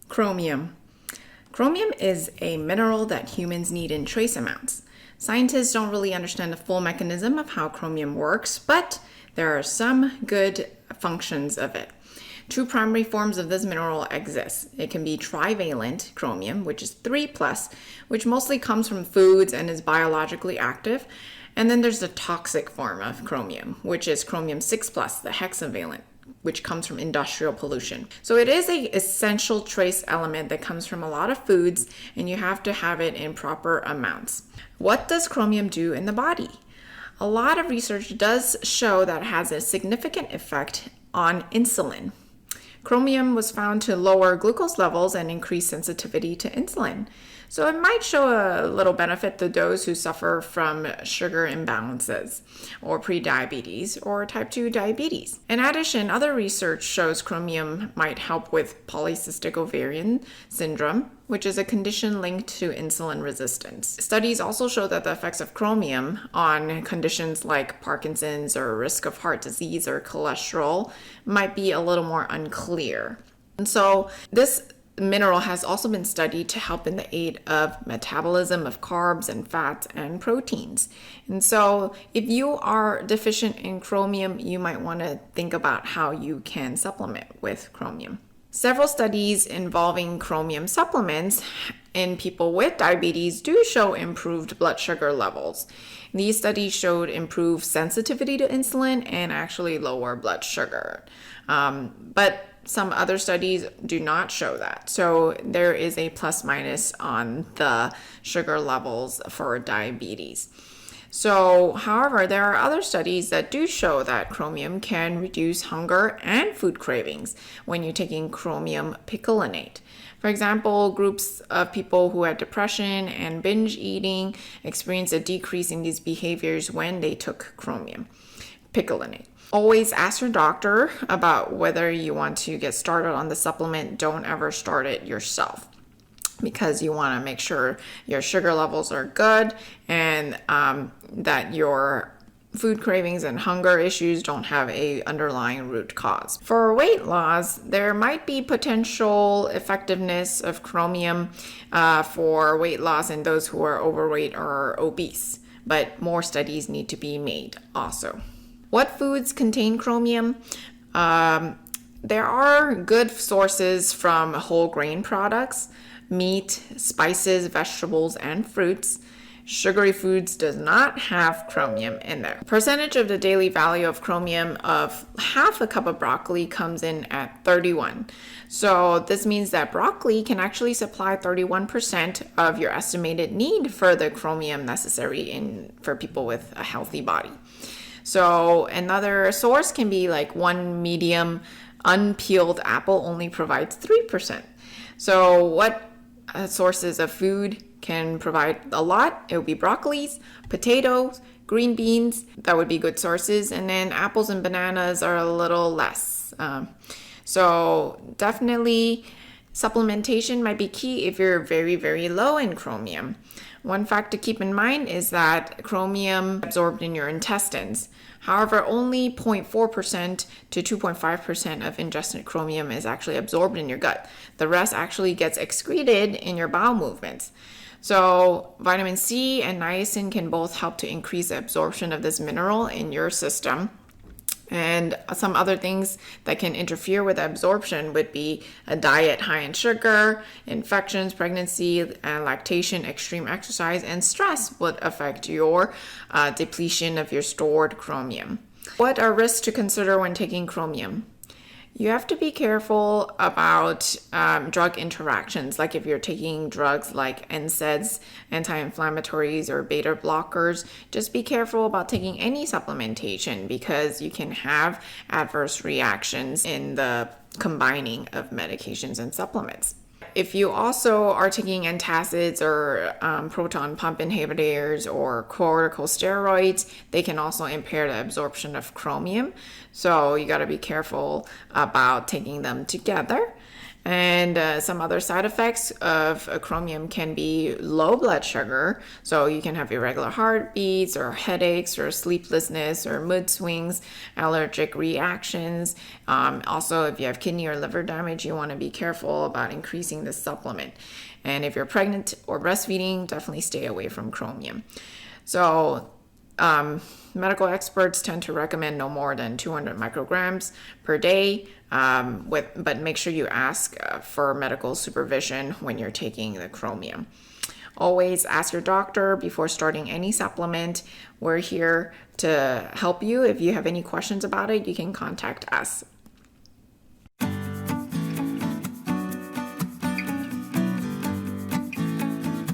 Chromium. Chromium is a mineral that humans need in trace amounts. Scientists don't really understand the full mechanism of how chromium works, but there are some good functions of it. Two primary forms of this mineral exist. It can be trivalent chromium, which is 3+, which mostly comes from foods and is biologically active. And then there's the toxic form of chromium, which is chromium 6+, the hexavalent, which comes from industrial pollution. So it is an essential trace element that comes from a lot of foods, and you have to have it in proper amounts. What does chromium do in the body? A lot of research does show that it has a significant effect on insulin. Chromium was found to lower glucose levels and increase sensitivity to insulin. So it might show a little benefit to those who suffer from sugar imbalances or prediabetes or type 2 diabetes. In addition, other research shows chromium might help with polycystic ovarian syndrome, which is a condition linked to insulin resistance. Studies also show that the effects of chromium on conditions like Parkinson's or risk of heart disease or cholesterol might be a little more unclear. And so this mineral has also been studied to help in the aid of metabolism of carbs and fats and proteins. And so if you are deficient in chromium, you might want to think about how you can supplement with chromium. Several studies involving chromium supplements in people with diabetes do show improved blood sugar levels. These studies showed improved sensitivity to insulin and actually lower blood sugar. But some other studies do not show that. So there is a plus minus on the sugar levels for diabetes. So, however, there are other studies that do show that chromium can reduce hunger and food cravings when you're taking chromium picolinate. For example, groups of people who had depression and binge eating experienced a decrease in these behaviors when they took chromium picolinate. Always ask your doctor about whether you want to get started on the supplement. Don't ever start it yourself, because you want to make sure your sugar levels are good and that your food cravings and hunger issues don't have a underlying root cause. For weight loss, there might be potential effectiveness of chromium for weight loss in those who are overweight or obese, but more studies need to be made also. What foods contain chromium? There are good sources from whole grain products, meat, spices, vegetables, and fruits. Sugary foods does not have chromium in there. Percentage of the daily value of chromium of half a cup of broccoli comes in at 31. So this means that broccoli can actually supply 31% of your estimated need for the chromium necessary for people with a healthy body. So another source can be like one medium unpeeled apple only provides 3%. So what sources of food can provide a lot? It would be broccolis, potatoes, green beans. That would be good sources. And then apples and bananas are a little less. So definitely supplementation might be key if you're very, very low in chromium. One fact to keep in mind is that chromium is absorbed in your intestines. However, only 0.4% to 2.5% of ingested chromium is actually absorbed in your gut. The rest actually gets excreted in your bowel movements. So vitamin C and niacin can both help to increase the absorption of this mineral in your system. And some other things that can interfere with absorption would be a diet high in sugar, infections, pregnancy, and lactation, extreme exercise, and stress would affect your depletion of your stored chromium. What are risks to consider when taking chromium? You have to be careful about drug interactions, like if you're taking drugs like NSAIDs, anti-inflammatories, or beta blockers. Just be careful about taking any supplementation because you can have adverse reactions in the combining of medications and supplements. If you also are taking antacids or proton pump inhibitors or corticosteroids, they can also impair the absorption of chromium. So you got to be careful about taking them together. And some other side effects of chromium can be low blood sugar. So you can have irregular heartbeats or headaches or sleeplessness or mood swings, allergic reactions. Also, if you have kidney or liver damage, you want to be careful about increasing this supplement. And if you're pregnant or breastfeeding, definitely stay away from chromium. So medical experts tend to recommend no more than 200 micrograms per day, but make sure you ask for medical supervision when you're taking the chromium. Always ask your doctor before starting any supplement. We're here to help you. If you have any questions about it, you can contact us.